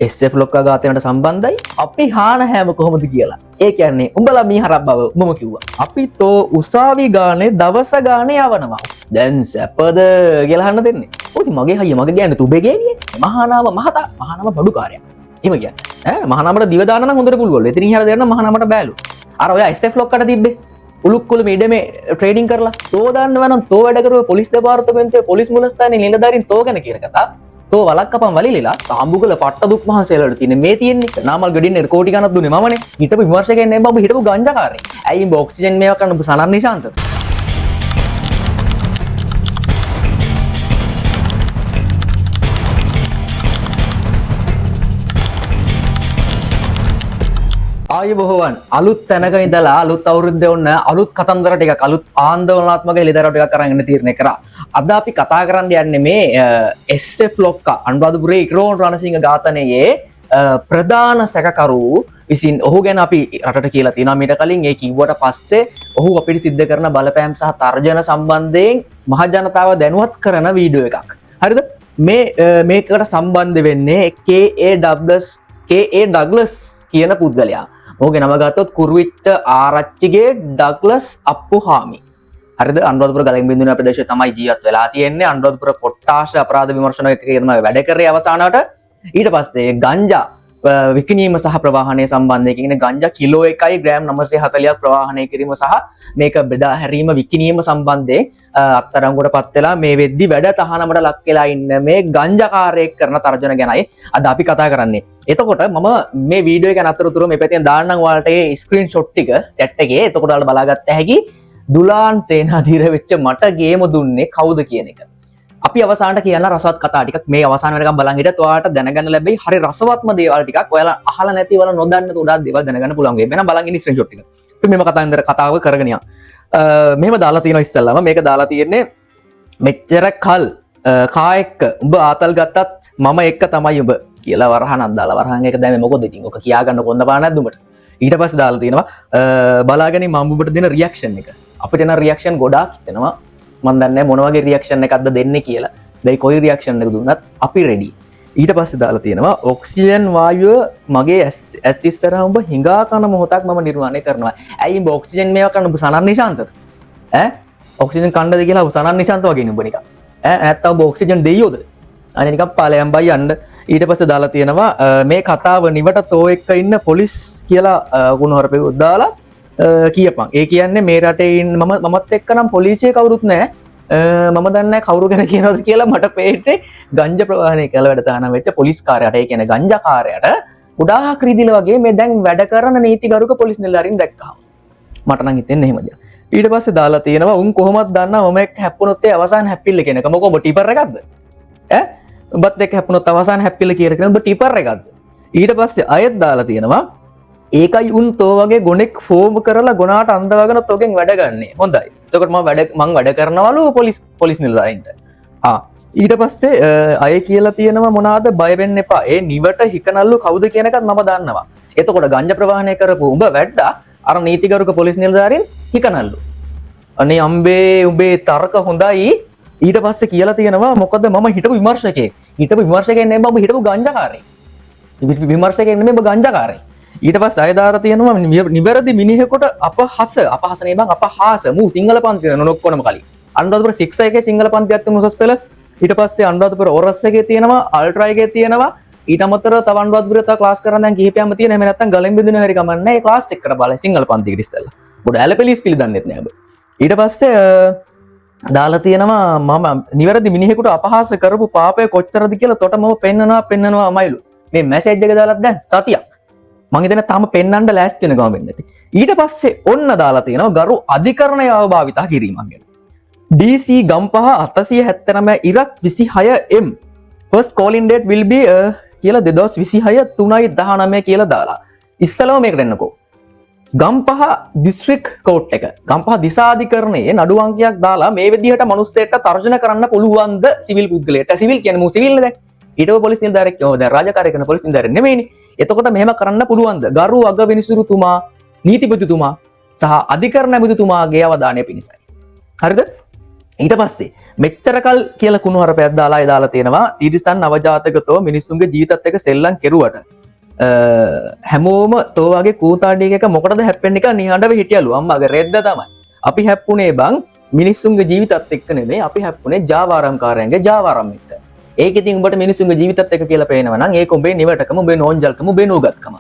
SF ලොක්කා ඝාතනයට සම්බන්ධයි. අපි හාන හැම කොහොමද කියලා. ඒ කියන්නේ උඹලා මීහරක් බව උඹම කිව්වා. අපි තෝ උසාවි ගානේ දවස ගානේ යවනවා. දැන් සැපද කියලා අහන්න දෙන්නේ. ඔති මගේ හයිය මගේ ගෑනේ තුබේ ගෑනියේ. මහානාම මහතා මහානාම බඩුකාරයා. එහෙම කියන්නේ. මහානාමට දිව දාන්න නම් හොඳට පුළුවන්. එතනින් ඉහළ දෙන්න මහානාමට බෑලු. අර ඔය SF ලොක්කට තිබ්බේ. උලුක්කුල මේඩමේ ට්‍රේඩින් කරලා තෝ දාන්න වෙනම් තෝ වැඩ කරුවේ පොලිස් දෙපාර්තමේන්තුවේ පොලිස් මුලස්ථානයේ නිලධාරීන් තෝ ගැන කියන කතා. තෝ වලක්කපන් වලිලිලා සාම්බුගල පට්ට දුක් මහන්සියලාට තියෙන මේ තියෙන්නේ නාමල් ගඩින්නේ කෝටි ගණක් දුන්නේ මමනේ. හිටපු විමර්ශකයන් නේ බඹ හිටපු ගංජාකාරේ. ඇයි උඹ ඔක්සිජන් මේවා කරන්න සනන් නිශාන්ත? ආයුබෝවන් අලුත් තැනක ඉඳලා අලුත් අවුරුද්දේ ඔන්න අලුත් කතන්දර ටිකක් අලුත් ආන්දෝලනාත්මක එළිදරව් ටිකක් අරගෙන තීරණය කරා. අද අපි කතා කරන්න යන්නේ මේ SF ලොක්කා අනුරාධපුරයේ ඉක්රෝන් රණසිංහ ඝාතනයේ ප්‍රධාන සැකකරු විසින් ඔහු ගැන අපි රටට කියලා තියෙනවා මීට කලින් ඒ කිව්වට පස්සේ ඔහු අපිට සිද්ධ කරන බලපෑම් සහ තර්ජන සම්බන්ධයෙන් මහ ජනතාව දැනුවත් කරන වීඩියෝ එකක්. හරිද? මේකට සම්බන්ධ වෙන්නේ KA ඩග්ලස් කියන පුද්ගලයා. ඔහුගේ නම ගත්තොත් කුරුවිට්ට ආරච්චිගේ ඩග්ලස් අප්පුහාමි. හරිද? අනුරාධපුර ගලෙන්බින්දුවේ ප්‍රදේශයේ තමයි ජීවත් වෙලා තියෙන්නේ. අනුරාධපුර කොට්ටාශ අපරාධ විමර්ශන එකේ තමයි වැඩ කරේ අවසානට. ඊට පස්සේ ගංජා විකිණීම සහ ප්‍රවාහනය සම්බන්ධයෙන් කියන්නේ ගංජා කිලෝ 1යි ග්‍රෑම් 940ක් ප්‍රවාහනය කිරීම සහ මේක බෙදා හැරීම විකිණීම සම්බන්ධයෙන් අත්අඩංගුවටපත් වෙලා මේ වෙද්දි වැඩ තහනමට ලක් වෙලා ඉන්න මේ ගංජාකාරයෙක් කරන තර්ජන ගැනයි අද අපි කතා කරන්නේ. එතකොට මම මේ වීඩියෝ එක අතරතුර මේ පැත්තෙන් දාන්නම් ඔයාලට ඒ ස්ක්‍රීන්ෂොට් ටික chat එකේ. එතකොට ඔයාලට බලාගත්ත හැකි දුලාන් සේනාධීර වෙච්ච මට ගේම දුන්නේ කවුද කියන එක. අපි අවසානට කියන රසවත් කතා ටිකක් මේ අවසාන වෙනකම් බලන් හිටියත් ඔයාලට දැනගන්න ලැබෙයි හරි රසවත්ම දේවල් ටිකක් ඔයාලා අහලා නැති වල නොදන්න උඩක් දේවල් දැනගන්න පුළුවන් වෙයි. එහෙනම් බලන් ඉන්න ස්ක්‍රීන්ෂොට් ටික. අපි මේව කතාව කරගෙන යමු. මෙහෙම දාලා තියෙනවා ඉස්සල්ලාම මේක දාලා තියෙන්නේ මෙච්චර කල් කා එක්ක උඹ ආතල් ගත්තත් මම එක්ක තමයි උඹ කියලා වරහනක් දාලා වරහන් එක දැම්මේ මොකද ඉතින් ඔක කියාගන්න කොන්ද පාන නැද්ද උඹට? ඊට පස්සේ දාලා තියෙනවා බලාගෙන මම උඹට දෙන රියැක්ෂන් එක. අපිට එන රියැක්ෂන් ගොඩාක් හිතෙනවා. මම දන්නේ මොන වගේ රියැක්ෂන් එකක්ද දෙන්නේ කියලා. දැන් කොයි රියැක්ෂන් එක දුන්නත් අපි රෙඩි. ඊට පස්සේ දාලා තියෙනවා ඔක්සිජන් වායුව මගේ ඇස් ඉස්සරහා උඹ හිඟා කන මොහොතක් මම නිර්මාණය කරනවා. ඇයි උඹ ඔක්සිජන් මේවා කරන්න උඹ සනන් නිශාන්තද? ඔක්සිජන් කණ්ඩද කියලා උඹ සනන් නිශාන්ත වගේ නුඹ නිකන්. නැත්තම් උඹ ඔක්සිජන් දෙයියෝද? අනේ නිකන් පාලයන් බයි යන්න. ඊට පස්සේ දාලා තියෙනවා මේ කතාව නිවට තෝ එක්ක ඉන්න පොලිස් කියලා ගුණහරපෙකුත් දාලා කියපන්. ඒ කියන්නේ මේ රටේ මමත් එක්ක නම් පොලිසිය කවුරුත් නැහැ. මම දන්නේ නැහැ කවුරු ගැන කියනවද කියලා මට පේන්නේ ගංජා ප්‍රවාහනය කළ වැඩ තහනම් වෙච්ච පොලිස් කාර්යයට. ඒ කියන්නේ ගංජා කාර්යයට ගොඩාක් රීදිල වගේ මේ දැන් වැඩ කරන නීතිගරුක පොලිස් නිලධාරීන් දැක්කා. මට නම් හිතෙන්නේ එහෙම දෙයක්. ඊට පස්සේ දාලා තියෙනවා උන් කොහොමද දන්නා මම එක්ක හැප්පුණොත් ඒ අවසාන හැප්පිල්ල කියන එක. මොකෝ ඔබ ටිපර් එකක්ද? උඹත් එක්ක හැප්පුණොත් අවසාන හැප්පිල්ල කියන ඔබ ටිපර් එකක්ද? ඊට පස්සේ අයත් දාලා තියෙනවා ඒකයි උන් තෝ වගේ ගොනෙක් ෆෝම් කරලා ගොනාට අන්දවගෙන තෝගෙන් වැඩ ගන්නේ. හොඳයි. එතකොට මම වැඩ කරනවලු පොලිස් නිලධාරීන්ට. ඊට පස්සේ අය කියලා තියෙනවා මොනවාද බය වෙන්න එපා. ඒ නිවට හිකනල්ලු කවුද කියන එකත් මම දන්නවා. එතකොට ගංජා ප්‍රවාහනය කරපු උඹ වැඩා අර නීතිගරුක පොලිස් නිලධාරීන් හිකනල්ලු. අනේ අම්බේ උඹේ තර්ක හොඳයි. ඊට පස්සේ කියලා තියෙනවා මොකද මම හිටපු විමර්ශකයෙක්. හිටපු විමර්ශකයෙක් නෙමෙයි මම හිටපු ගංජාකාරයෙක්. විමර්ශකයෙක් නෙමෙයි මම ගංජාකාරයෙක්. ඊට පස්සේ අයදාර තියෙනවා නිවැරදි මිනිහෙකුට අපහාස නේ බං අපහාස මූ සිංහල පන්තිය නොනොක්කොනම කලින් අනුරාධපුර 6 එකේ සිංහල පන්තියක් තුන උසස් පෙළ ඊට පස්සේ අනුරාධපුර ඔරස් එකේ තියෙනවා අල්ට්‍රා එකේ තියෙනවා ඊට අමතරව තව අනුරාධපුරේ තව ක්ලාස් කරන දැන් කිහිපයක්ම තියෙන එහෙම නැත්නම් ගලෙන් බින්දුනේ හරි කමන්නේ ඒ ක්ලාස් එකකට බලලා සිංහල පන්තියකට ඉස්සෙල්ලා පොඩ ඇලපෙලිස් පිළිදන්නෙත් නෑ ඔබ ඊට පස්සේ දාලා තියෙනවා මම නිවැරදි මිනිහෙකුට අපහාස කරපු පාපය කොච්චරද කියලා තොට මම පෙන්නනවා අමයිලු මේ මැසේජ් එක දාලත් දැන් සතියක් මං හිතන්නේ තාම පෙන්වන්න ලෑස්ති වෙන ගම වෙන්නේ නැති. ඊට පස්සේ ඔන්න දාලා තියෙනවා ගරු අධිකරණය භාවිතා කිරීමක් ගැන. DC Gampaha 879 ඉරක් 26M first calling date will be කියලා 2026 3/19 කියලා දාලා. ඉස්සලම මේකට එන්නකෝ. ගම්පහ දිස්ත්‍රික් කෝට් එක. ගම්පහ දිසාධිකරණයේ නඩු අංකයක් දාලා මේ විදිහට මිනිස්සෙක්ට තර්ජන කරන්න පුළුවන්ද සිවිල් පුද්ගලයාට. සිවිල් කියන්නේ මූ සිවිල්නේ දැන්. ඊටව පොලිස් නිලධාරියෙක් දැන් රාජකාරී කරන පොලිස් නිලධාරියෙක් නෙමෙයිනේ. එතකොට මෙහෙම කරන්න පුළුවන්ද? ගරු ඊට පස්සේ මෙච්චරකල් කියලා කුණු හරපයක් දාලා දාලා තියෙනවා තිරිසන් නවජාතකතෝ මිනිස්සුන්ගේ ජීවිතත් එක්ක සෙල්ලම් කෙරුවට හැමෝම තෝවාගේ කූතාඩියක එක මොකටද හැප්පෙන්නේ කියලා නිහඬව හිටියලු අම්මාගේ රෙද්ද තමයි අපි හැප්පුණේ බං මිනිස්සුන්ගේ ජීවිතත් එක්ක නෙමෙයි අපි හැප්පුණේ ජාවාරම්කාරයන්ගේ ජාවාරම් එක්ක ඒක ඉතින් උඹට මිනිස්සුන්ගේ ජීවිතත් එක්ක කියලා පේනවා නම් ඒක උඹේ නිවටකම උඹේ නෝන්ජල්කම උඹේ නෝගත්කම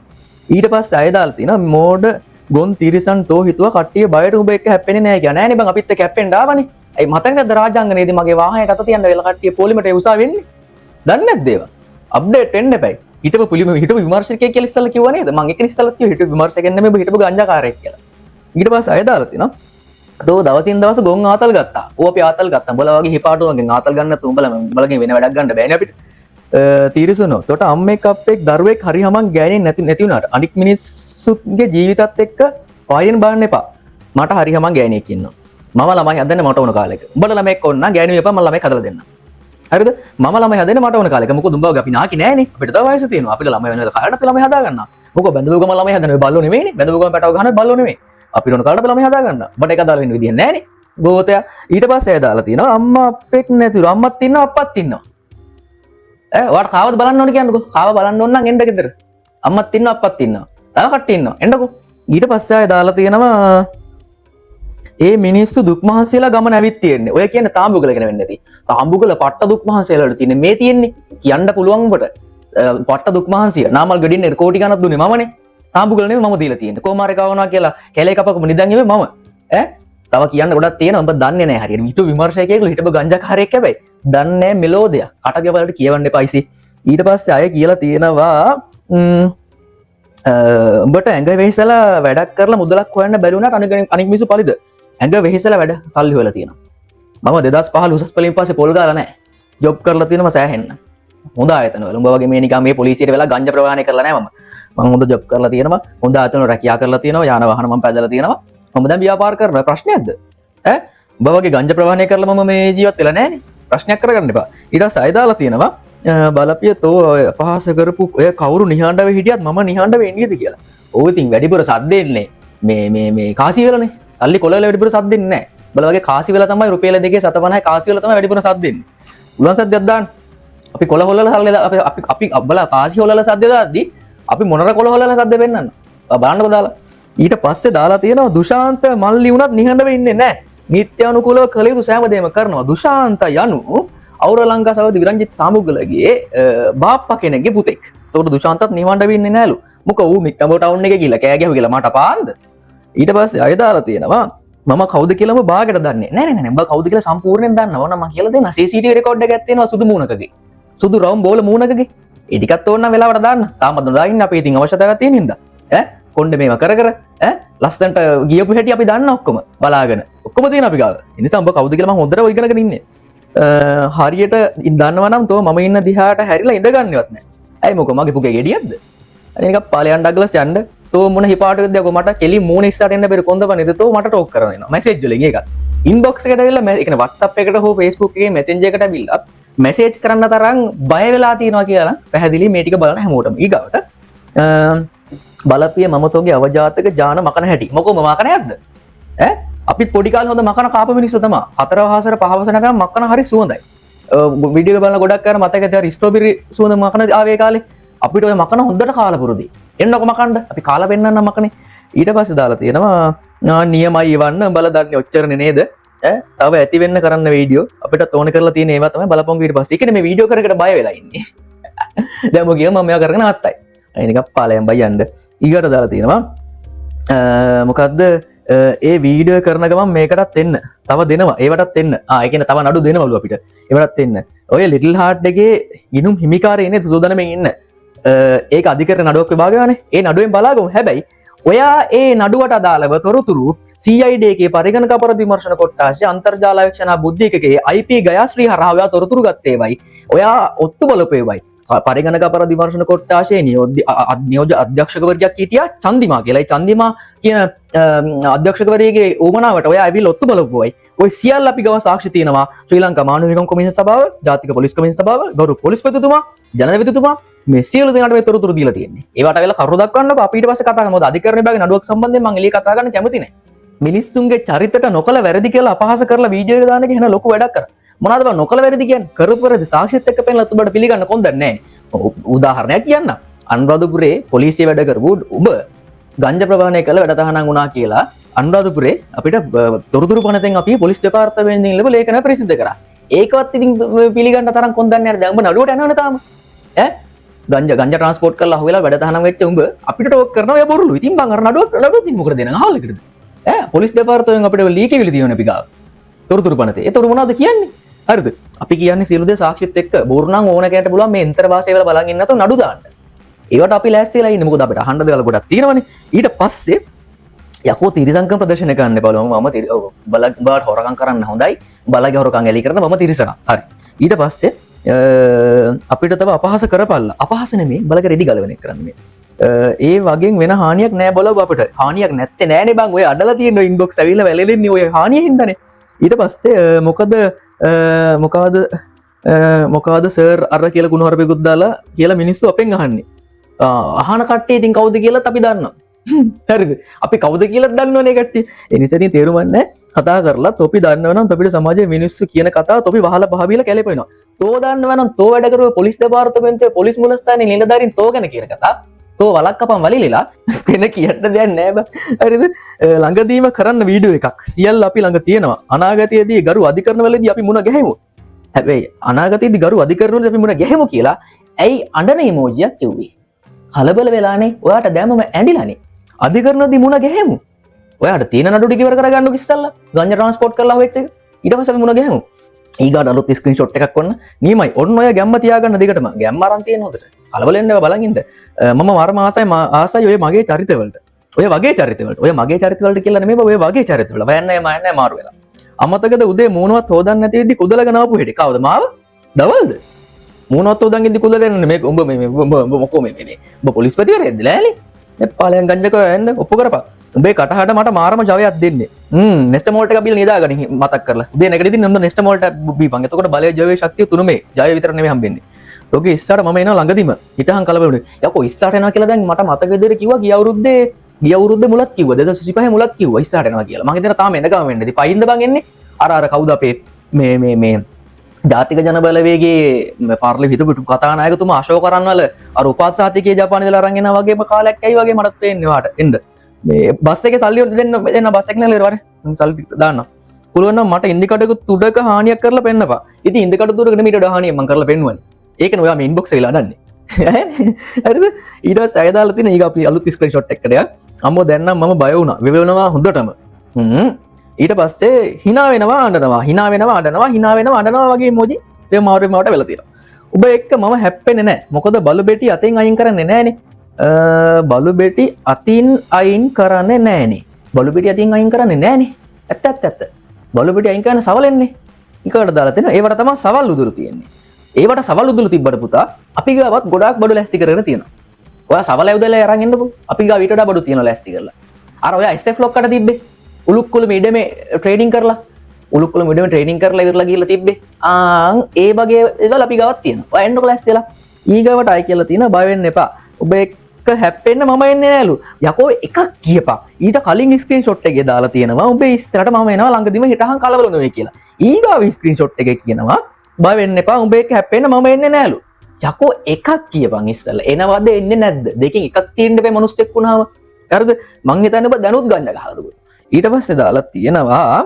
ඊට පස්සේ අය දාලා තියෙනවා මෝඩ ගොන් තිරිසන් තෝ හිතුවා කට්ටිය බයට උඹ එක්ක හැප්පෙන්නේ නැහැ කියලා නෑනේ බං අපිත් එක්ක හැප්පෙන්න ආවනේ ඒ මතකද රාජාංගනයේදී මගේ වාහනයට අත තියන්න වෙලා කට්ටිය පොලිමට උසා වෙන්නේ දන්නේ නැද්ද ඒවා අප්ඩේට් වෙන්න එපයි හිටපු පුලිම හිටපු විමර්ශකයෙක් කියලා ඉස්සල්ලා කිව්වා නේද මං ඒක ඉස්සල්ලා කිව්වා හිටපු විමර්ශකයෙක් නෙමෙයි ඔබ හිටපු ගංජාකාරයෙක් කියලා ඊට පස්සේ අය දාලා තිනවා තෝ දවසින් දවස ගොන් ආතල් ගත්තා ඌ අපි ආතල් ගත්තා උඹලා වගේ හිපාටුවගෙන් ආතල් ගන්න නැතු උඹලගෙන් වෙන වැඩක් ගන්න බෑනේ අපිට තීරසුනෝ තොට අම්මෙක් අපෙක් දරුවෙක් හරි හමන් ගෑනෙන් නැති වුණාට අනික් මිනිස්සුන්ගේ ජීවිතත් එක්ක වයින් බලන්න එපා මට හරි හමන් ගෑණියෙක් ඉන්නවා මම ළමයි හදන්න මට ඕන කාලෙක උඹට ළමෙක් ඕන නම් ගෑණියෙක් එපා මම ළමෙක් හදලා දෙන්න හරිද මම ළමයි හදන්න මට ඕන කාලෙක මොකද උඹ අපි නාකි නෑනේ අපිට තව වයස තියෙනවා අපිට ළමයි වෙන කාලෙට අපි ළමයි හදා ගන්නවා මොකද බැඳපුවම ළමයි හදන්න ඔය බල්ලෝ නෙමෙයිනේ බැඳපුවම පැටව ගන්න බල්ලෝ නෙමෙයි අපිට ඕන කාලෙට ළමයි හදා ගන්න බට එක දාලා වෙන විදියක් නෑනේ ගෝතයා ඊට පස්සේ ඇය දාලා තියෙනවා අම්මා අපෙක් නැතිරු අම්මත් ඉන්නවා අප්පත් ඉන්නවා වට කාවද බලන්න ඕන කියන්නකෝ කාව බලන්න ඕන නම් එන්න ගෙදර අම්මත් ඉන්නවා අප්පත් ඉන්නවා තව කට්ටිය ඉන්නවා එන්නකෝ ඊට පස්සේ ආය දාලා තියෙනවා ඒ මිනිස්සු දුක් මහන්සියලා ගමන ඇවිත් තියෙන්නේ ඔය කියන්නේ තාඹුගල ගැන වෙන්නේ නැති තාඹුගල පට්ට දුක් මහන්සියලාට තියෙන්නේ මේ තියෙන්නේ කියන්න පුළුවන් උඹට පට්ට දුක් මහන්සිය නාමල් ගඩින්නේ කෝටි ගණක් දුන්නේ මමනේ තාඹුගල නෙමෙයි මම දීලා තියෙන්නේ කොමාරේ කවනවා කියලා කැලේ කපකම නිදන් ඉවේ මම තව කියන්න ගොඩක් තියෙනවා උඹ දන්නේ නැහැ හරියට හිටපු විමර්ශකයෙක් හිටපු ගංජාකාරයෙක් හැබැයි දන්නේ නැහැ මෙලෝදිය කටක බලට කියවන්න එපායිසි ඊට පස්සේ අය කියලා තියෙනවා උඹට ඇඟ වෙහිසලා වැඩක් කරලා මුදලක් හොයන්න බැරි වුණාට අනික මිනිස්සු පරිද ඇඟ වෙහිසලා වැඩ සල්ලි හොයලා තියෙනවා මම 2015 උසස් පෙළින් පස්සේ පොල් ගාලා නැහැ ජොබ් කරලා තියෙනවා සෑහෙන්න හොඳ ආයතනවල උඹ වගේ මේ නිකන් මේ පොලිසියට වෙලා ගංජා ප්‍රවාහනය කරලා නැහැ මම හොඳ ජොබ් කරලා තියෙනවා හොඳ ආයතනවල රැකියාව කරලා තියෙනවා යාන වාහන මම පැදලා තියෙනවා මම දැන් ව්‍යාපාර කරනවා ප්‍රශ්නයක්ද ඈ උඹ වගේ ගංජා ප්‍රවාහනය කරලා මම මේ ජීවත් වෙලා නැහනේ ප්‍රශ්නයක් කරගන්න එපා ඊට පස්සේ අය දාලා තියෙනවා බලපිය තෝ අපහාස කරපු ඔය කවුරු නිහඬව හිටියත් මම නිහඬව ඉන්නේද කියලා ඕක ඉතින් වැඩිපුර සද්දෙන්නේ මේ කාසි වලනේ සල්ලි කොළ වල වැඩිපුර සද්දෙන්නේ නැහැ බල වගේ කාසි වල තමයි රුපියල් 2.50 කාසි වල තමයි වැඩිපුර සද්දෙන්නේ උලන් සද්දයක් දාන්න අපි කොළ හොල්ලලා සල්ලි අපි බල කාසි හොල්ලලා සද්ද දාද්දි අපි මොනර කොළ හොල්ලලා සද්ද වෙන්නන්න බලන්නකෝ දාලා ඊට පස්සේ දාලා තියෙනවා දුෂාන්ත මල්ලි වුණත් නිහඬව ඉන්නේ නැහැ නිත්‍යානුකූලව කළ යුතු සෑම දෙයක්ම කරනවා දුෂාන්ත යනු අවුර ලංකා සහෝදරි විරංජිත් තාඹුගලගේ බාප්පා කෙනෙක්ගේ පුතෙක්. ඒතකොට දුෂාන්තත් නිහඬව ඉන්නේ නැලු. මොකද ඌ මිට්ටඹ ටවුන් එකේ ගිහලා කෑ ගැහුවා කියලා මට පාන්ද. ඊට පස්සේ අය දාලා තියෙනවා මම කවුද කියලාම බාගෙට දන්නේ නෑ උඹ කවුද කියලා සම්පූර්ණයෙන් දන්නව නම් මම කියලා දෙන්න CCTV රෙකෝඩ් එකක් තියෙනවා සුදු මූණකගේ සුදු රවුම් බෝල මූණකගේ ඒ ටිකත් ඕන නම් වෙලාවට දාන්න තාමත් නොදාගෙන අපි ඉතින් අවශ්‍යතාවයක් තියෙන හින්දා ඈ කොණ්ඩේ මේවා කර ඈ ලස්සන්ට ගියපු හැටි අපි දන්න ඔක්කොම බලාගෙන ඔක්කොම තියෙන අපි ගාව ඒ නිසා උඹ කවුද කියලා මම හොඳට ඉගෙනගෙන ඉන්නේ හරියට දන්නවා නම් තෝ මම ඉන්න දිහාට හැරිලා ඉඳ ගන්නවත් නෑ ඇයි මොකෝ මගේ පුගේ ගෙඩියක්ද අනික පාලයන් ඩග්ලස් යන්න තෝ මොන හිපාටකද යකෝ මට කෙලි මූණ ඉස්සරට එන්න බැරි කොන්ද පනේද තෝ මට ටෝක් කරන්න එනවා මැසේජ් වලින් ඒක ඉන්බොක්ස් එකට ඇවිල්ලා ඒ කියන්නේ WhatsApp එකට හෝ Facebook එකේ messenger එකට ඇවිල්ලා මැසේජ් කරන්න තරම් බය වෙලා තියෙනවා කියලා පැහැදිලි මේ ටික බලන හැමෝටම ඊගාවට බලපිය මම තෝගේ අවජාතක ජාන මකන හැටි මොකෝ මම මකන යද්ද ඈ අපි පොඩි කාලේ හොඳ මකන කාප මිනිස්සු තමයි හතර වහසර පහ වසර නැකම් මකන හරි සුවඳයි වීඩියෝ බලන ගොඩක් කරන මතකද ස්ට්‍රොබෙරි සුවඳ මකන ආවේ කාලේ අපිට ඔය මකන හොඳට කාලා පුරුදි එන්නකො මකන්න අපි කාලා පෙන්නන්න මකනේ ඊට පස්සේ දාලා තියෙනවා නියමයි වන්න බල දන්නේ ඔච්චරනේ නේද තව ඇති වෙන්න කරන්න වීඩියෝ අපිට ඕන කරලා තියෙන ඒවා තමයි බලපං ඊට පස්සේ ඒකනේ මේ වීඩියෝ කර කර බය වෙලා ඉන්නේ දැන් මොකද මම මේවා කරගෙන ආත්තයි අයිනික පාලයන් බයන්න ඊකට දාලා තියෙනවා මොකද්ද ඒ වීඩියෝ කරන ගමන් මේකටත් එන්න තව දෙනවා ඒවටත් එන්න ඒ කියන්නේ තව නඩු දෙනවලු අපිට ඒවටත් එන්න ඔය ලිටල් හાર્ට් එකේ ගිනුම් හිමිකාරය ඉන්නේ සුසෝදනමෙන් ඉන්න ඒක අධිකරණ නඩුවක් විභාගයනේ ඒ නඩුවෙන් බලාගමු හැබැයි ඔයා ඒ නඩුවට අදාළව තොරතුරු CID එකේ පරිගණක අපරාධ විමර්ශන කොට්ටාශයේ අන්තර්ජාල ආරක්ෂණ බුද්ධිකකේ IP ගයාශ්‍රී හරහා ඔයා තොරතුරු ගත්තේවයි ඔයා ඔත්තු බලපේවයි පරිගණක අපරාධ විමර්ශන කොට්ටාශයේ නියෝජ්‍ය අධ්‍යක්ෂකවරියක් හිටියා චන්දිමා කියලා. ඒ චන්දිමා කියන අධ්‍යක්ෂකවරියගේ උමනාවට ඔයා ඇවිල්ලා ඔත්තු බලපුවයි. ඔය සියල්ල අපි ගව සාක්ෂි තියෙනවා. ශ්‍රී ලංකා මානව හිමිකම් කොමිෂන් සභාව, ජාතික පොලිස් කොමිෂන් සභාව, ගෞරව පොලිස්පතිතුමා, ජනාධිපතිතුමා මේ සියලු දෙනාට මේ තොරතුරු දීලා තියෙන්නේ. ඒවට වෙලා කරුණු දක්වන්නකො අපි ඊට පස්සේ කතා කරමු. මොකද අධිකරණ විභාගේ නඩුවක් සම්බන්ධයෙන් මම එළිය කතා කරන්න කැමති නැහැ. මිනිස්සුන්ගේ චරිතට නොකල වැරදි කියලා අපහාස කරලා වීඩියෝ එක දාන එක එහෙනම් ලොකු වැඩක් කරා. මොනවද බං නොකල වැරදි කියන්නේ? කරපු වැරදි සාක්ෂිත් එක්ක පෙන්නලා ඔබට පිළිගන්න කොන්දක් නැහැ. උදාහරණයක් කියන්න. අනුරාධපුරේ පොලිසිය වැඩ කරපු ඔබ ගංජා ප්‍රවාහනය කළ වැඩතහනම් වුණා කියලා අනුරාධපුරේ අපිට තොරතුරු පනතෙන් අපි පොලිස් දෙපාර්තමේන්තුවෙන් ලැබ ලේඛන ප්‍රසිද්ධ කරා. ඒකවත් ඉතින් පිළිගන්න තරම් කොන්දක් නැහැ. දැන් ඔබ නඩුවට යනවනේ තාම. ඈ ගංජා ට්‍රාන්ස්පෝර්ට් කරලා අහුවෙලා වැඩතහනම් වෙච්ච උඹ අපිට ටෝක් කරනවා ඔය බොරුලු. ඉතින් බං අර නඩුව ඉතින් මොකද දෙනන් අහවලකටද? පොලිස් දෙපාර්තමේන්තුවෙන් අපිට ලීකෙවිලි තියෙනවා අපි ගාව. තොරතුරු පනතේ. ඒතොර මොනවද කියන්නේ? හරිද? අපි කියන්නේ සියලු දේ සාක්ෂිත් එක්ක බොරු නම් ඕන කෙනෙක්ට පුළුවන් මේ ඉන්ටර් වාසය වල බලන් ඉන්න නැතුව නඩු දාන්න. ඒවට අපි ලෑස්ති වෙලා ඉන්නේ. මොකද අපිට අහන්න දේවල් ගොඩක් තියෙනවනේ. ඊට පස්සේ යකෝ තිරිසංකම් ප්‍රදර්ශන කරන්න බලමු. මම බලක් හොරකම් කරන්න හොඳයි. බලගේ හොරකම් එලි කරන මම තිරිසනා. හරි. ඊට පස්සේ අපිට තව අපහාස කරපල්ලා. අපහාස නෙමෙයි බලක රෙදි ගලවන එක කරන්නේ. ඒ වගේ වෙන හානියක් නෑ බලව අපිට. හානියක් නැත්තේ නෑනේ බං. ඔය අඩලා තියෙන ඉන්බොක්ස් ඇවිල්ලා වැලෙන්නේ ඔය හානිය හින්දානේ. ඊට පස්සේ මොකද සර් අර කියලා කුණුහරුපෙකුත් දාලා කියලා මිනිස්සු අපෙන් අහන්නේ. අහන කට්ටිය ඉතින් කවුද කියලාත් අපි දන්නවා. හරිද? අපි කවුද කියලාත් දන්නවනේ කට්ටිය. ඒ නිසා ඉතින් තේරුම් ගන්න කතා කරලා තොපි දන්නවනම් තොපිට සමාජයේ මිනිස්සු කියන කතාව තොපි වහලා පහබීලා කැලේපෙනවා. තෝ දන්නවනම් තෝ වැඩ කරුවේ පොලිස් දෙපාර්තමේන්තුවේ පොලිස් මුලස්ථානයේ නිලධාරීන් තෝ ගැන කියන කතාව. තෝ වලක් කපන් වලිලිලා වෙන කියන්න දෙයක් නෑ බං. හරිද? ළඟදීම කරන්න වීඩියෝ එකක් සියල්ල අපි ළඟ තියෙනවා. අනාගතයේදී ගරු අධිකරණවලදී අපි මුණ ගැහෙමු. හැබැයි අනාගතයේදී ගරු අධිකරණවලදී අපි මුණ ගැහෙමු කියලා ඇයි අඬන ඉමෝජියක් කිව්වේ? කලබල වෙලානේ. ඔයාට දැම්මම ඇඬිලානේ. අධිකරණදී මුණ ගැහෙමු. ඔයාට තියෙන නඩු ටික ඉවර කරගන්නකො ඉස්සල්ලා. ගංජා ට්‍රාන්ස්පෝර්ට් කරලා වෙච්ච එක. ඊට පස්සේ අපි මුණ ගැහෙමු. ඊගාට අලුත් ස්ක්‍රීන්ෂොට් එකක් ඔන්න. නියමයි. ඔන්න ඔය ගැම්ම තියාගන්න දිගටම. ගැම්ම අරන් තියෙන හොඳට. කලබල වෙන්න බලන් ඉන්න. මම වරම ආසයි ඔය මගේ චරිතවලට. ඔය වගේ චරිතවලට. ඔය මගේ චරිතවලට කියලා නෙමෙයි ඔය වගේ චරිතවල. වයන්නේ මයන්නේ මාරු වෙලා. අමතකද උදේ මූණවත් හොදන්න නැති වෙද්දි කුදලගෙන ආපු හෙට. කවද මාව? දවල්ද? මූණවත් හොදන් ඉද්දි කුදලගෙන මේක උඹ මොකෝ මේ උඹ පොලිස් ප්‍රතිකාරයක්ද ලෑලි? මේ පාලයන් ගංජක යන්න ඔප්පු කරපන්. උඹේ කටහඬ මට මාරම ජවයක් දෙන්නේ. නෙස්ට මෝල්ට් එක බීලා නිදාගන්න මතක් කරලා. උදේ නැගිටින්න උඹ නෙස්ට මෝල්ට් බීපන්. එතකොට බලය ජවයේ ශක්තිය තුනමේ. ජය විතර නෙමෙයි හම්බෙන්නේ. තෝගේ ඉස්සරට මම එනවා ළඟදිම. හිටහන් කලබලුනේ. යකෝ ඉස්සරට එනවා කියලා දැන් මට මතක විදිහට කිව්වා ගිය අවුරුද්දේ මුලත් කිව්වා. 2025 මුලත් කිව්වා ඉස්සරට එනවා කියලා. මං හිතන තාම එන්න ගම වෙන්නේ. ඉතින් පයින්ද බං එන්නේ? අර කවුද අපේ මේ ජාතික ජන බලවේගේ පාර්ලිමේන්තු හිටපු කතානායකතුමා අශෝක රන්වල අර උපාසාතිකයේ ජපානයේ ඉඳලා අරන් එනවා වගේම කාලයක් ඇයි වගේ මටත් පේන්නේ වාට එන්න. මේ බස් එකේ සල්ලි දෙන්න බස් එක නෙලේ වරේ. සල්ලි දාන්න. පුළුවන් නම් මට ඉන්දිකටක තුඩක හානියක් කරලා පෙන්නපා. ඉතින් ඉන්දිකට තුඩක නෙමෙයි ඊට හානියක් මං කරලා පෙන්නුවනේ. ඒකනේ ඔයා මේ ඉන්බොක්ස් එකේ ලාදන්නේ. හරිද? ඊට පස්සේ අය දාලා තියෙන ඊග අපි අලුත් ස්ක්‍රීන්ෂොට් එකකට යක්. අම්මෝ දැන් නම් මම බය වුණා. වෙවෙනවා හොඳටම. ඊට පස්සේ hina වෙනවා අඬනවා වගේ ඉමෝජි මේ මාරුවේ මවට වෙලා තියෙනවා. ඔබ එක්ක මම හැප්පෙන්නේ නැහැ. මොකද බලු බෙටි අතින් අයින් කරන්නේ නැහනේ. බලු බෙටි අතින් අයින් කරන්නේ නැහනේ. බලු බෙටි අතින් අයින් කරන්නේ නැහනේ. ඇත්ත. බලු බෙටි අයින් කරන්න සවලෙන්නේ. ඊකට දාලා තියෙනවා. ඒවට තමයි සවල් උදුරු තියෙන්නේ. ඒවට සවල් උදුරු තිබ්බට පුතා අපි ගාවත් ගොඩාක් බඩු ලෑස්ති කරගෙන තියෙනවා. ඔයා සවල් ඇවිදලා අරන් එන්නකෝ. අපි ගාව ඊට වඩා බඩු තියෙනවා ලෑස්ති කරලා. අර ඔයා SF ලොක් කට තිබ්බේ. උලුක්කුළු මීඩියමේ ට්‍රේනින් කරලා ඉවරලා ගිහලා තිබ්බේ. ඒ වගේ ඒවල් අපි ගාවත් තියෙනවා. ඔයා එන්නකෝ ලෑස්ති වෙලා. ඊගාවට ආයි කියලා තියෙනවා බය වෙන්න එපා. ඔබ එක්ක හැප්පෙන්න මම එන්නේ නෑලු. යකෝ එකක් කියපා. ඊට කලින් ස්ක්‍රීන්ෂොට් එකේ දාලා තියෙනවා. ඔබ ඉස්සරට මම එනවා ළඟදිම හිටහන් කලබල නෙවෙයි කියලා. ඊගාව ස්ක්‍රීන්ෂොට් එකේ කියනවා බය වෙන්න එපා. උඹ එක්ක හැප්පෙන්න මම එන්නේ නෑලු. යකෝ එකක් කියපන් ඉස්සෙල්ලා. එනවද එන්නේ නැද්ද? දෙකෙන් එකක් තියෙන්න බෑ මිනිස්සෙක් වුණාම. හරිද? මං හිතන්නේ ඔබ දැනුත් ගංජා ගහලාද කොහෙද? ඊට පස්සේ දාලා තියෙනවා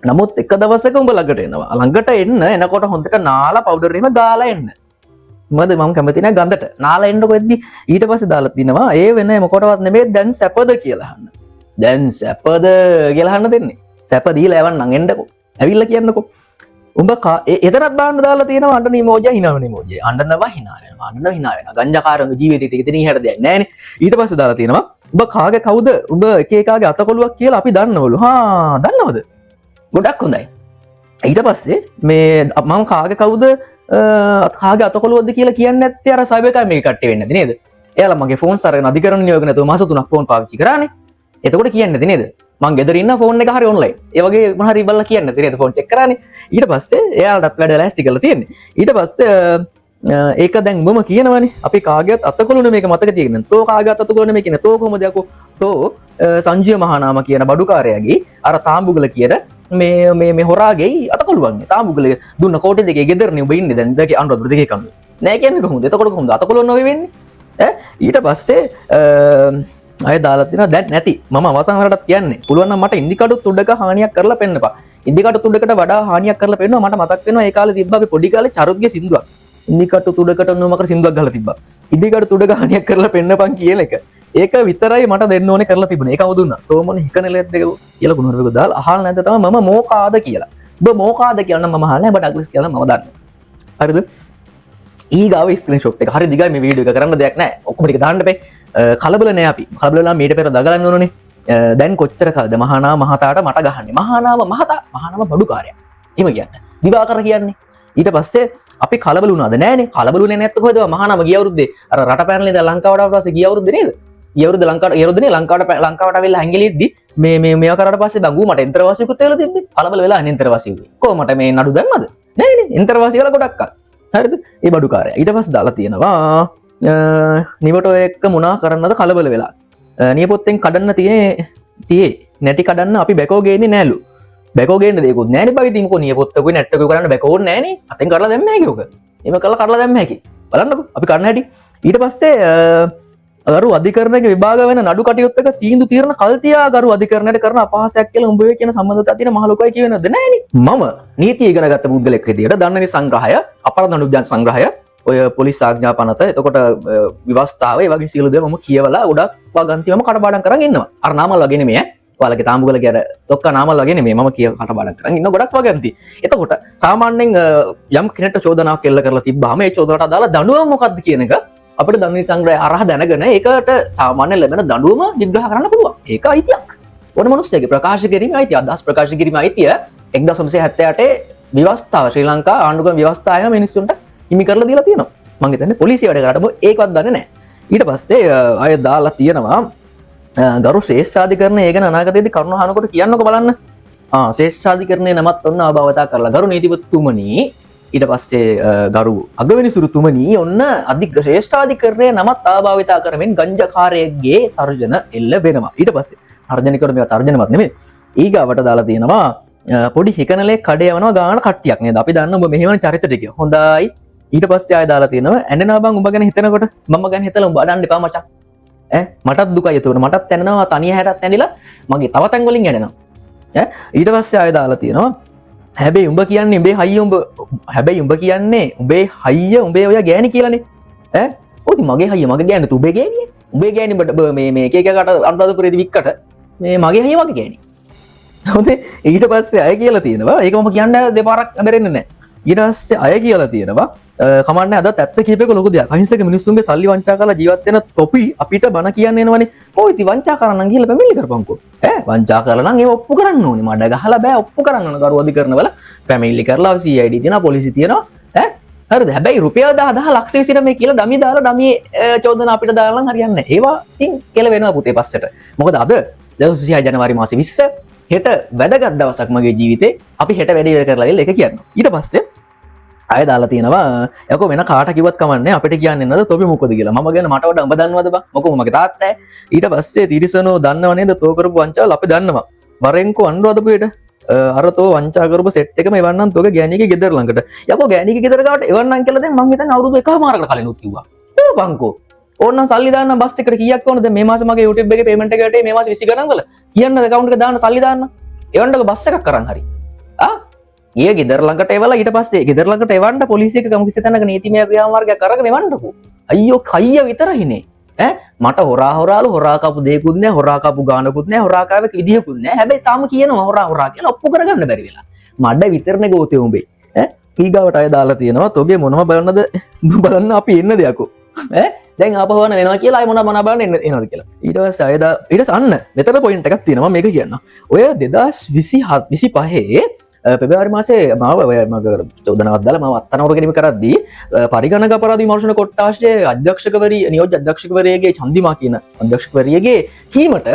නමුත් එක දවසක උඹ ළඟට එනවා. ළඟට එනකොට හොඳට නාලා පවුඩර් එහෙම දාලා එන්න. මොකද මම කැමති නැහැ ගඳට. නාලා එන්නකො එද්දි ඊට පස්සේ දාලා තිනවා ඒ වෙන මොකටවත් නෙමෙයි දැන් සැපද කියලා අහන්න. දැන් සැපද කියලා අහන්න දෙන්නේ. සැප දීලා යවන්නම් එන්නකො. ඇවිල්ලා කියන්නකො. උඹ එතරම් බාන්න දාලා තියෙනවා අඬන ඉමෝජි hina වෙන ඉමෝජි. අඬනවා hina වෙනවා. ගංජාකාරගේ ජීවිතේ ඉතින් ඉහට දෙයක් නැහැනේ. ඊට පස්සේ දාලා තියෙනවා උඹ කාගේ කවුද? උඹ එක එකාගේ අතකොළුවක් කියලා අපි දන්නවලු. දන්නවද? ගොඩක් හොඳයි. ඊට පස්සේ මේ මම කාගේ කවුද කාගේ අතකොළුවක්ද කියලා කියන්නේ නැත්තේ අර සයිබර් ක්‍රයිම් එකේ කට්ටිය වෙන්නේ නැති නේද? එයාලා මගේ ෆෝන්ස් අරගෙන අධිකරණ නියෝග නැතුව මාස 3ක් ෆෝන් පාවිච්චි කරානේ. එතකොට කියන්නේ නැති නේද? මං ගෙදර ඉන්න ෆෝන් එක හරි ඔන්ලයින්. ඒ වගේ මොන හරි ඉබල්ලා කියන්නේ නැති නේද? ෆෝන් චෙක් කරානේ. ඊට පස්සේ එයාලටත් වැඩ ලෑස්ති කරලා තියෙන්නේ. ඊට පස්සේ ඒක දැන් උඹම කියනවනේ අපි කාගේත් අතකොළු නෙමේක මතක තියගෙන. තෝ කාගේත් අතකොළු නෙමේ කියන්නේ තෝ කොහොමද යකෝ? තෝ සංජය මහානාම කියන බඩුකාරයාගේ අර තාම්බුගල කියන මේ හොරාගේ අතකොළුවන්නේ තාම්බුගල දුන්න කෝටි දෙකේ ගෙදරනේ ඔබ ඉන්නේ දැන් දෙකේ අනුරාධපුර දෙකේ කන්නේ නෑ කියන්නේ කොහොමද එතකොට කොහොමද අතකොළුවන්න ඔය වෙන්නේ ඈ ඊට පස්සේ අය දාලා තියෙනවා දැන් නැති මම අවසන් වලටත් කියන්නේ පුළුවන් නම් මට ඉන්දිකටු තුඩක හානියක් කරලා පෙන්නපා ඉන්දිකටු තුඩකට වඩා හානියක් කරලා පෙන්නවා මට මතක් වෙනවා ඒ කාලේ තිබ්බා අපි පොඩි කාලේ චරුත්ගේ සින්දුවක් ඉන්දිකටු තුඩකට නෝමකට සින්දුවක් ගහලා තිබ්බා ඉන්දිකටු තුඩක හානියක් කරලා පෙන්නපන් කියන එක ඒක විතරයි මට දෙන්න ඕනේ කරලා තිබුණේ ඒක අවු දුන්නා තෝමන හිකනෙලෙත් දෙක කියලා ගුණවර්ග දාලා අහලා නැද්ද තමයි මම මොකාද කියලා ඔබ මොකාද කියලා නම් මම අහලා නැහැ බට ඩග්ලස් කියලා මම දන්නවා හරිද ඊගාව ස්ක්‍රීන්ෂොට් එක හරි දිගයි මේ වීඩියෝ එක කරන්න දෙයක් නැහැ ඔක්කොම ටික දාන්න බෑ කලබල නෑ අපි කලබලලා මීට පෙර දගලන්න ඕනේ දැන් කොච්චර කාලද මහානාම මහතාට මට ගහන්නේ මහානාම බඩුකාරයා එහෙම කියන්නේ දිවාකර කියන්නේ ඊට පස්සේ අපි කලබල වුණාද නෑනේ කලබලුනේ නැත්නම් කොහෙද මහානාම ගිය අවුරුද්දේ අර රට පැනලා ඉඳලා ලංකාවට ආවට පස්සේ ගිය අවුරුද්දේ නේද ගිය අවුරුද්දේ ලංකාවට ආවිල්ලා හැංගිලිද්දි මේවා කරාට පස්සේ බංගු මට එන්තරවාසියකුත් වෙලා තිබ්බේ කලබල වෙලා එන්තරවාසියුනේ කොහොමද මේ නඩු දැම්මද නෑනේ එන්තරවාසිය වල ගොඩක් හරිද ඒ බඩුකාරයා ඊට පස්සේ දාලා තියෙනවා නිවට එක්ක මොනා කරන්නද කලබල වෙලා නියපොත්තෙන් කඩන්න තියේ නැටි කඩන්න අපි බැකෝ ගේන්නේ නෑලු බැකෝ ගේන්න දෙයක්වත් නෑනේ බයි ඉතින් මොකෝ නියපොත්තකුයි නැට්ටකුයි කරන්න බැකෝ නෑනේ අතෙන් කඩලා දැම්ම හැකි ඔක එහෙම කඩලා දැම්ම හැකි බලන්නකෝ අපි කරන්න හැටි ඊට පස්සේ ගරු අධිකරණයේ විභාග වෙන නඩු කටයුත්තක තීන්දුව తీරන කල්තියා ගරු අධිකරණයට කරන අපහාසයක් කියලා උඹ වේ කියන සම්බන්ධතාවය තියෙන මහ ලොකුයි කියවෙනවද නෑනේ මම නීතිය ඉගෙන ගත්ත පුද්ගලෙක් විදියට දන්නනි සංග්‍රහය අපරාධ නඩු සංග්‍රහය ඔය පොලිස් ආඥා පනත එතකොට විවස්ථාව ඒ වගේ සියලු දේවල් මම කියවලා ගොඩක් වගන්තිවම කටපාඩම් කරන් ඉන්නවා අර නාමල් වගේ නෙමෙයි ඔයාලගේ තාඹුගල කියන තොක්ක නාමල් වගේ නෙමෙයි මම කටපාඩම් කරන් ඉන්න ගොඩක් වගන්ති එතකොට සාමාන්‍යයෙන් යම් කෙනෙක්ට චෝදනාවක් එල්ල කරලා තිබ්බාම ඒ චෝදනාවට අදාළ දඬුවම මොකක්ද කියන එක අපිට දඬුවම් සංග්‍රහය හරහා දැනගෙන ඒකට සාමාන්‍ය ලැබෙන දඬුවම විග්‍රහ කරන්න පුළුවන් ඒක අයිතියක් ඕන මිනිස්සෙගේ ප්‍රකාශ කිරීමේ අයිතිය අදහස් ප්‍රකාශ කිරීමේ අයිතිය 1978 විවස්ථාව ශ්‍රී ලංකා ආණ්ඩුක්‍රම ව්‍යවස්ථාවම මිනිස්සුන්ට හිමි කරලා දීලා තියෙනවා මම හිතන්නේ පොලිසිය වැඩ කරාට ඒකවත් දන්නේ නැහැ ඊට පස්සේ අය දාලා තියෙනවා ගරු ශ්‍රේෂ්ඨාධිකරණය ඒ ගැන අනාගතයේදී කරුණු අහනකොට කියන්නකෝ බලන්න ශ්‍රේෂ්ඨාධිකරණයේ නමත් ඔන්න ආභාවිතා කරලා ගරු නීතිපතිතුමනි ඊට පස්සේ ගරු අගවිනි සුරුතුමනි ඔන්න අධික ශ්‍රේෂ්ඨාධිකරණයේ නමත් ආභාවිතා කරමින් ගංජකාරයෙක්ගේ තර්ජන එල්ල වෙනවා ඊට පස්සේ තර්ජන කරන මේවා තර්ජනවත් නෙමෙයි ඊගාවට දාලා තියෙනවා පොඩි හිකනලේ කඩේ යනවා ගාන කට්ටියක් නේද අපි දන්න ඔබ මෙහෙම චරිත ටික හොඳයි ඊට පස්සේ ආය දාලා තියෙනවා ඇඬෙනවා බං උඹ ගැන හිතනකොට මම ගැන හිතලා උඹ අඩන්න එපා මචං මටත් දුකයි එතකොට මටත් ඇඬෙනවා තනිය හැටත් ඇඬිලා මගේ තව තැන් වලින් ඇඬෙනවා ඊට පස්සේ ආය දාලා තියෙනවා හැබැයි උඹ කියන්නේ උඹේ හයිය හැබැයි උඹ කියන්නේ උඹේ හයිය උඹේ ඔය ගෑණි කියලානේ ඔය මගේ හයිය මගේ ගෑණි තු උඹේ ගෑණිය උඹේ ගෑණි මේ එක එකකට අනුරාධපුරේදී වික්කට මේ මගේ හයිය මගේ ගෑණි හොඳේ ඊට පස්සේ අය කියලා තියෙනවා ඒක මම කියන්නේ දෙපාරක් බැරෙන්නේ නැහැ ඊට පස්සේ අය කියලා තියෙනවා කමන්නේ අදත් ඇත්ත කීපයක ලොකු දෙයක් අහිංසක මිනිස්සුන්ගේ සල්ලි වංචා කරලා ජීවත් වෙන තොපි අපිට බන කියන්න එනවනේ ඔය ඉතින් වංචා කරන්න නම් ගිහලා පැමිණිලි කරපන්කෝ වංචා කරලා නම් ඒක ඔප්පු කරන්න ඕනේ මඩ ගහලා බෑ ඔප්පු කරන්න ඕන ගරු අධිකරණවල පැමිණිලි කරලා CID තියෙනවා පොලිසිය තියෙනවා හරිද හැබැයි රුපියල් 10000 ලක්ෂ 20 මේ කියලා ඩමි දාලා ඩමි චෝදනා අපිට දාලා නම් හරියන්නේ නැහැ ඒවා ඉතින් කියලා වෙනවා පුතේ පස්සට මොකද අද 2026 ජනවාරි මාසේ 20 හෙට වැදගත් දවසක් මගේ ජීවිතේ අපි හෙට වැඩ ඉවර කරලා ඉල්ල එක කියනවා ඊට පස්සේ අය දාලා තියෙනවා යකෝ වෙන කාට කිව්වත් කමන්නේ අපිට කියන්නේ නැද්ද තොපි මොකද කියලා මම ගැන මට වඩා උඹ දන්නවද බං මොකෝ මගේ තාත්තා ඊට පස්සේ තිරිසනෝ දන්නව නේද තෝ කරපු වංචාවල් අපි දන්නවා වරෙන්කෝ අඬවද පුයේට අර තෝ වංචා කරපු සෙට් එකම එවන්නම් තෝගේ ගෑණිගේ ගෙදර ළඟට යකෝ ගෑණිගේ ගෙදර ගාවට එවන්නම් කියලා දැන් මං හිතන්නේ අවුරුදු එකමාරකට කලින් උත් කිව්වා ඒ බංකෝ ඕන්න සල්ලි දාන්න බස් එකට කීයක් ඕනද මේ මාසේ මගේ YouTube එකේ පේමන්ට් එක ගටේ මේ මාසේ 20 ගණන් වල කියන්න account එක දාන්න සල්ලි දාන්න එවන්නක බස් එකක් කරන් හරි ඒ ගෙදර ළඟට එවලා ඊට පස්සේ ගෙදර ළඟට එවන්න පොලිසියක කමුකිසි තැනක නීතිමය ක්‍රියාමාර්ගයක් අරගෙන එවන්නකෝ අයියෝ කයිය විතරයිනේ මට හොරාලු හොරා කපු දෙයක්වත් නැහැ හොරා කපු ගානකුත් නැහැ හොරා කාවක විදියකුත් නැහැ හැබැයි තාම කියනවා හොරා කියලා ඔප්පු කරගන්න බැරි වෙලා මඩ විතරනේ ගෝතේ උඹේ ඊගාවට අය දාලා තියෙනවා තෝගේ මොනව බලන්නද බලන්න අපි එන්න දෙයක්ෝ දැන් ආපහුවන වෙනවා කියලා අය මොනවා බලන්න එනවද කියලා ඊට පස්සේ අය ඊට අන්න මෙතන පොයින්ට් එකක් තියෙනවා මේක කියන්න ඔය 2025 පෙබරවාරි මාසේ මාව චෝදනාවක් දාලා මාව අත්අඩංගුවට ගැනීම කරද්දී පරිගණක අපරාධ විමර්ශන කොට්ටාශයේ අධ්‍යක්ෂකවරිය නියෝජ්‍ය අධ්‍යක්ෂකවරියගේ චන්දිමා කියන අධ්‍යක්ෂකවරියගේ කීමට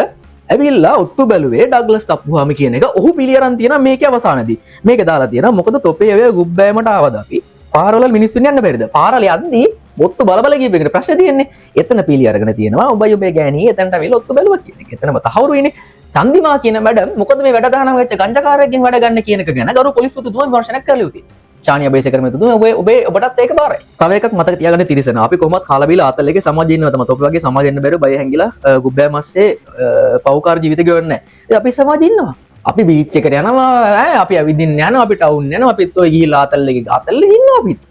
ඇවිල්ලා ඔත්තු බැලුවේ ඩග්ලස් අප්පුහාමි කියන එක ඔහු පිළිඅරන් තියෙනවා මේකේ අවසානයේදී මේක දාලා තියෙනවා මොකද තොපේ ඔය ගුබ්බෑමට ආවද අපි පාරවල මිනිස්සුන් යන්න බැරිද පාරවල යද්දී ඔත්තු බල ගියපේකට ප්‍රශ්නේ තියෙන්නේ. එතන පීලි අරගෙන තියෙනවා. ඔබේ ගෑණී එතනට ඇවිල්ලා ඔත්තු බැලුවා කියන එක. එතනම තහවුරු වෙන්නේ. චන්දිමා කියන මැඩම් මොකද මේ වැඩ තහනම් වෙච්ච ගංජාකාරයෙක්ගෙන් වැඩ ගන්න කියන එක ගැන ගරු පොලිස්පතිතුමා විමර්ශනයක් කරලා යුතුයි. ශානිය බේසකර මෙතුමා ඔබටත් ඒක බාරයි. තව එකක් මතක තියාගන්න තිරසන. අපි කොහොමත් කාලා බීලා ආතල් එකේ සමාජයේ ඉන්නවා තමයි. තොපි වගේ සමාජෙන්න බැරුව බය හැංගිලා ගුබ්බෑ මස්සේ පව්කාර ජීවිත ගෙවන්නේ නැහැ. ඉතින් අපි සමාජයේ ඉන්නවා. අපි බීච් එකට යනවා අපි ඇවිදින්න යනවා අපි ටවුන් යනවා අපිත් ඔය ගිහිල්ලා ආතල් එකේ ඉන්නවා අපිත්.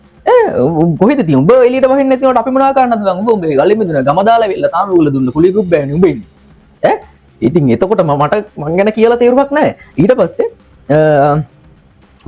කොහෙද තියෙන්නේ උඹ එළියට වහින්න නැතිවට අපි මොනවා කරන්නද බං උඹ උඹේ ගලෙ මිදුන ගම දාලා වෙල්ල තාම උගල දුන්න කුලි ගුබ්බෑනේ උඹ ඉන්නේ. ඉතින් එතකොට මට මං ගැන කියලා තේරුමක් නැහැ. ඊට පස්සේ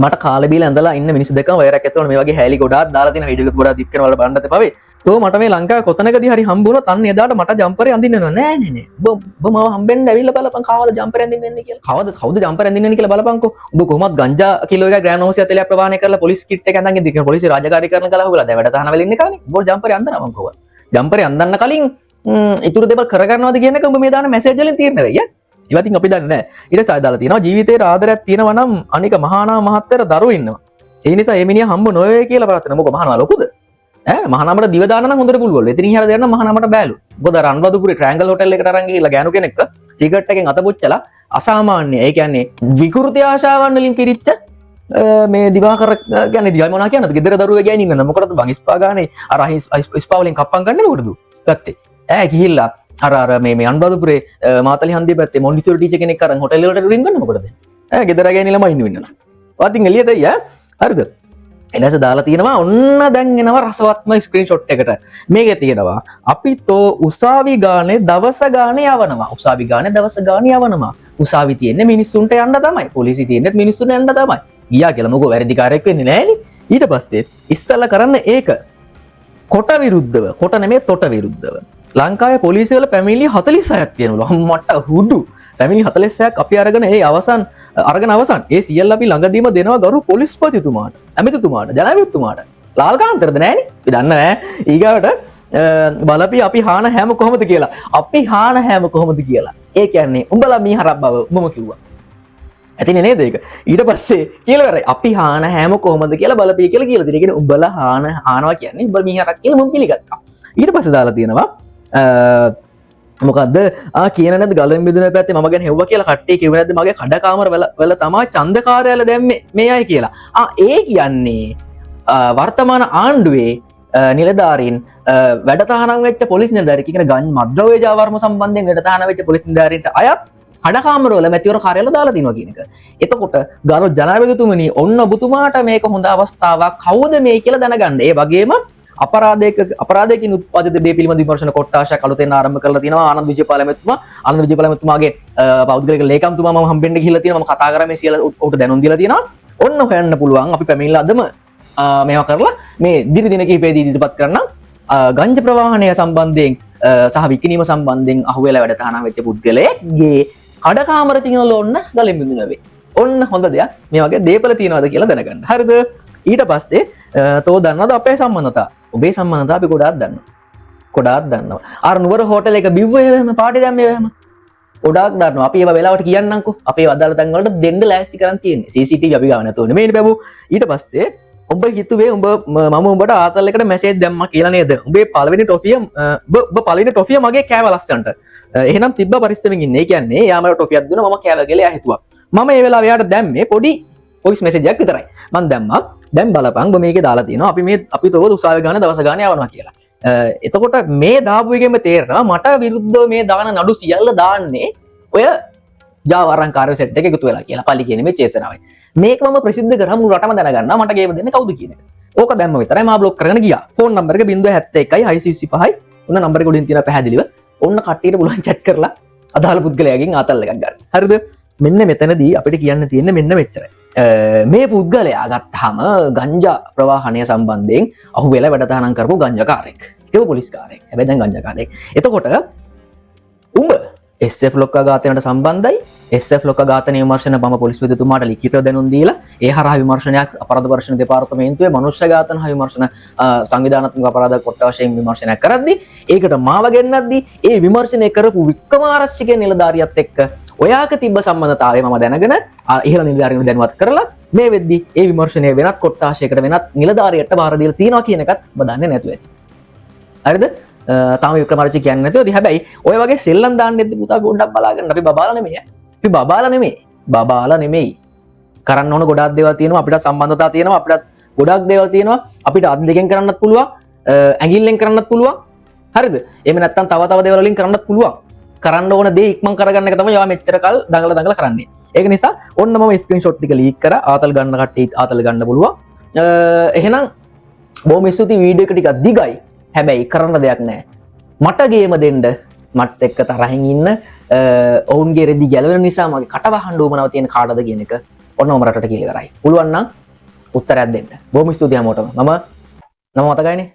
මට කාලේ බීලා ඇඳලා ඉන්න මිනිස්සු දෙකම වයරක් ඇතුළේ මේ වගේ හැලි ගොඩාක් දාලා තියෙන වීඩියෝ එකක් ගොඩාක් දික් කරන වල බලන්නත් එපාවේ. තෝ මට මේ ලංකාවේ කොතනකදී හරි හම්බුනොත් අන්න එදාට මට ජම්පරේ අඳින්න වෙනවා. නෑ. ඔබ මාව හම්බෙන්න ඇවිල්ලා බලපන් කවද ජම්පරේ අඳින්න එන්නේ කියලා. කවුද ජම්පරේ අඳින්න එන්නේ කියලා බලපන්කෝ. ඔබ කොහොමත් ගංජා කිලෝ එකක් ග්‍රෑම් 900 තෙලයක් ප්‍රවාහනය කරලා පොලිස් කිට් එක අඳන් ඉදින් පොලිසිය රාජකාරී කරන කලාව ඔයගොල්ලෝ දැන් වැඩ තහන වෙල ඉන්නේ කානේ. ඔබ ජම්පරේ අඳනවා මං කොහොමද. ජම්පරේ අඳන්න කලින් ඉතුරු දේවල් කරගන්නවද කියන එක ඔබ මේ දාන මැසේජ් වලින් තීරණය වෙයි. ඉතින් අපි දන්නේ නැහැ. ඊට පස්සේ දාලා තියෙනවා ජීවිතේට ආදරයක් තියෙනවා නම් අනික මහානා මහත්තයර දරුවෝ ඉන්නවා. ඒ නිසා මේ මිනිහා හම්බ නොවේ කියලා ප්‍රාර්ථනා. මොකද මහානා ලොකුද? මහානාමට දිව දාන්න නම් හොඳට පුළුවන්. එතනින් ඉහළ දෙන්න මහානාමට බෑලු. මොකද රන්වදුපුරේ ට්‍රයැන්ගල් හොටෙල් එකට අරන් ගිහිල්ලා ගෑනු කෙනෙක්ව සිගරට් එකෙන් අත පුච්චලා අසාමාන්‍ය. ඒ කියන්නේ විකෘති ආශාවන් වලින් පිරිච්ච මේ දිවාකර කියන්නේ දිවයි මොනවා කියන්නද? ගෙදර දරුවෝ ගෑණි ඉන්න මොකටද බං ඉස්පා ගානේ අර ඉස්පා වලින් කප්පම් ගන්න මොකටද? ගත්තේ. ගිහිල්ලා අර මේ අනුරාධපුරේ මාතලි හන්දිය පැත්තේ මොන්ටිසෝරි ටීචර් කෙනෙක් අරන් හොටෙල් වලට රින් ගන්න මොකටද? ගෙදර ගෑණි ළමයි ඉන්න වෙනවා. ඔතින් එළියට හරිද? එලස දාලා තියෙනවා ඔන්න දැන් එනවා රසවත්ම ස්ක්‍රීන්ෂොට් එකට. මේකේ තියෙනවා අපි තෝ උසාවි ගානේ දවස ගානේ යවනවා. උසාවි ගානේ දවස ගානේ යවනවා. උසාවි තියෙන්නේ මිනිස්සුන්ට යන්න තමයි. පොලිසිය තියෙන්නේ මිනිස්සුන්ට යන්න තමයි. ගියා කියලා මොකෝ වැරදිකාරයෙක් වෙන්නේ නැහැනේ. ඊට පස්සේ ඉස්සලා කරන්න ඒක කොට විරුද්ධව කොට නෙමෙයි තොට විරුද්ධව. ලංකාවේ පොලිසිය වල පැමිණිලි 46ක් තියෙනවලු. මට හුඩු. පැමිණිලි 46ක් අපි අරගෙන අවසන් ඒ සියල්ල අපි ළඟදීම දෙනවා ගරු පොලිස්පතිතුමාට, ඇමතිතුමාට, ජනාධිපතිතුමාට. ලාල්කාන්තරද නෑනේ. අපි දන්නේ නෑ. ඊගාවට බලපි අපි හාන හැම කොහොමද කියලා. අපි හාන හැම කොහොමද කියලා. ඒ කියන්නේ උඹලා මීහරක් බව උඹම කිව්වා. ඇතිනේ නේද ඒක? ඊට පස්සේ කියලා කරේ අපි හාන හැම කොහොමද කියලා බලපි කියලා කියලා දෙන. ඒ කියන්නේ උඹලා හානවා කියන්නේ උඹ මීහරක් කියලා මම පිළිගත්තා. ඊට පස්සේ දාලා තියෙනවා මොකක්ද කියන නැද ගලම් බිඳුන පැත්තේ මම ගැන හෙව්වා කියලා කට්ටිය කිව්ව නැද්ද මගේ කඩකාමර වල තමයි ඡන්ද කාර්යාලය දැම්මේ මේ අය කියලා. ඒ කියන්නේ වර්තමාන ආණ්ඩුවේ නිලධාරීන් වැඩ තහනම් වෙච්ච පොලිස් නිලධාරී කියන මද්ද්‍රව්‍ය ජාවාරම සම්බන්ධයෙන් වැඩ තහනම් වෙච්ච පොලිස් නිලධාරීන්ට අයත් කඩකාමර වල මැතිවර කාර්යාලය දාලා තිනවා කියන එක. එතකොට ගරු ජනාධිපතිතුමනි ඔන්න ඔබතුමාට මේක හොඳ අවස්ථාවක් කවුද මේ කියලා දැනගන්න. ඒ වගේම අපරාධයකින් උත්පාදිත දේ පිළිබඳ විමර්ශන කොට්ටාශයක් අලුතෙන් ආරම්භ කරලා තියෙනවා ආනන්ද විජේපාලමතුමාගේ පෞද්ගලික ලේකම්තුමා මම හම්බෙන්න ගිහිල්ලා තියෙනවා මම කතා කරා මේ සියල්ල උට දැනුම් දීලා තියෙනවා ඔන්න හොයන්න පුළුවන් අපි පැමිණිලා අදම මේවා කරලා මේ දින දින කිහිපෙදී ඉදිරිපත් කරන ගංජ ප්‍රවාහනය සම්බන්ධයෙන් සහ විකිණීම සම්බන්ධයෙන් අහුවෙලා වැඩ තහනම් වෙච්ච පුද්ගලයෙක්ගේ කඩකාමර තියනවල ඔන්න ගලින් බිඳුන වේ. ඔන්න හොඳ දෙයක් මේ වගේ දේපල තියනවාද කියලා දැනගන්න. හරිද? ඊට පස්සේ තෝ දන්නවද අපේ සම්බන්ධතා? ඔබේ සම්බන්ධතා අපි ගොඩාක් දන්නවා. අර නුවර හෝටල් එක බිව්වේ එහෙම පාටි දැම්මේ එහෙම. ගොඩාක් දන්නවා. අපි ඒව වෙලාවට කියන්නම්කෝ. අපේ අදාළ තැන් වලට දෙන්න ලෑස්ති කරන් තියෙන්නේ. CCTV අපි ගාව නැතුව නෙමෙයිනේ බබු. ඊට පස්සේ ඔබ හිතුවේ මම උඹට ආතල් එකට මැසේජ් දැම්මා කියලා නේද? උඹේ පළවෙනි ටොෆිය ඔබ පළවෙනි ටොෆිය මගේ කෑව ලස්සන්ට. එහෙනම් තිබ්බ පරිස්සමෙන් ඉන්න. ඒ කියන්නේ යාම ටොෆියක් දුන්නා මම කෑව කියලා එයා හිතුවා. මම ඒ වෙලාව එයාට දැම්මේ පොඩි වොයිස් මැසේජ් එකක් විතරයි. මම දැම්මා දැන් බලපන් ඔබ මේකේ දාලා තියෙනවා අපි තව උසාවි ගාන දවස ගාන යවනවා කියලා. එතකොට මේ දාපු එකෙන්ම තේරෙනවා මට විරුද්ධව මේ දාන නඩු සියල්ල දාන්නේ ඔය ජාවාරංකාරය සෙට් එක එකතු වෙලා කියලා පලි කියන මේ චේතනාවයි. මේක මම ප්‍රසිද්ධ කරා මුළු රටම දැනගන්නවා මට ගේම දෙන්නේ කවුද කියන එක. ඕක දැම්ම විතරයි මම බ්ලොක් කරගෙන ගියා. ෆෝන් නම්බර් එක 071යි 625යි. ඔන්න නම්බර් එක උඩින් තියෙනවා පැහැදිලිව. ඔන්න කට්ටියට පුළුවන් chat කරලා අදාළ පුද්ගලයාගෙන් ආතල් එකක් ගන්න. හරිද? මෙන්න මෙතනදී අපිට කියන්න තියෙන්නේ මෙන්න මෙච්චරයි. මේ පුද්ගලයා ගත්තාම ගංජා ප්‍රවාහනය සම්බන්ධයෙන් අහුවෙලා වැඩ තහනම් කරපු ගංජාකාරයෙක්. ඒක පොලිස්කාරයෙක්. හැබැයි දැන් ගංජාකාරයෙක්. එතකොට උඹ SF ලොක්කා ඝාතනයට සම්බන්ධයි. SF ලොක්කා ඝාතන විමර්ශන බම පොලිස්පතිතුමාට ලිඛිතව දැනුම් දීලා ඒ හරහා විමර්ශනයක් අපරාධ පරීක්ෂණ දෙපාර්තමේන්තුවේ මනුෂ්‍ය ඝාතන හා විමර්ශන සංවිධානාත්මක අපරාධ කොට වශයෙන් විමර්ශනයක් කරද්දී ඒකට මාව ගෙන්නද්දී ඒ විමර්ශනය කරපු වික්‍රමාරච්චිගේ නිලධාරියත් එක්ක ඔයාක තිබ්බ සම්බන්ධතාවය මම දැනගෙන ඉහළ නිලධාරියන් දැනුවත් කරලා මේ වෙද්දී ඒ විමර්ශනය වෙනත් කොට්ටාශයකට වෙනත් නිලධාරියට බාර දීලා තියෙනවා කියන එකත් ඔබ දන්නේ නැතුව ඇති. හරිද තාම වික්‍රමාදිත්‍ය කියන්නේ නැතුව ඉතින් හැබැයි ඔය වගේ සෙල්ලම් දාන්නෙත් පුතා පොඩ්ඩක් බලාගන්න අපි බබාලා නෙමෙයි අපි බබාලා නෙමෙයි කරන්න ඕන ගොඩක් දේවල් තියෙනවා අපිට සම්බන්ධතා තියෙනවා අපිට ගොඩක් දේවල් තියෙනවා අපිට අත් දෙකෙන් කරන්නත් පුළුවන් ඇඟිල්ලෙන් කරන්නත් පුළුවන් හරිද එහෙම නැත්නම් තව තව දේවල් වලින් කරන්නත් පුළුවන් කරන්න ඕන දේ ඉක්මන් කරගන්න එක තමයි යා මෙච්චර කල් දඟල කරන්නේ ඒක නිසා ඔන්න මම ස්ක්‍රීන්ෂොට් ටික ලීක් කරා ආතල් ගන්න කට්ටිය ආතල් ගන්න පුළුවන් එහෙනම් බොහොම ස්තුතියි වීඩියෝ එක ටිකක් දිගයි හැබැයි කරන්න දෙයක් නැහැ මට ගේම දෙන්න මත් එක්ක තරහින් ඉන්න ඔවුන්ගේ රෙදි ගැලවෙන නිසා මගේ කට වහන්න උවමනාව තියෙන කාටද කියන එක ඔන්න මම රටට කියලා ඉවරයි පුළුවන් නම් උත්තරයක් දෙන්න බොහොම ස්තුතියි හැමෝටම මම නම මතකයිනේ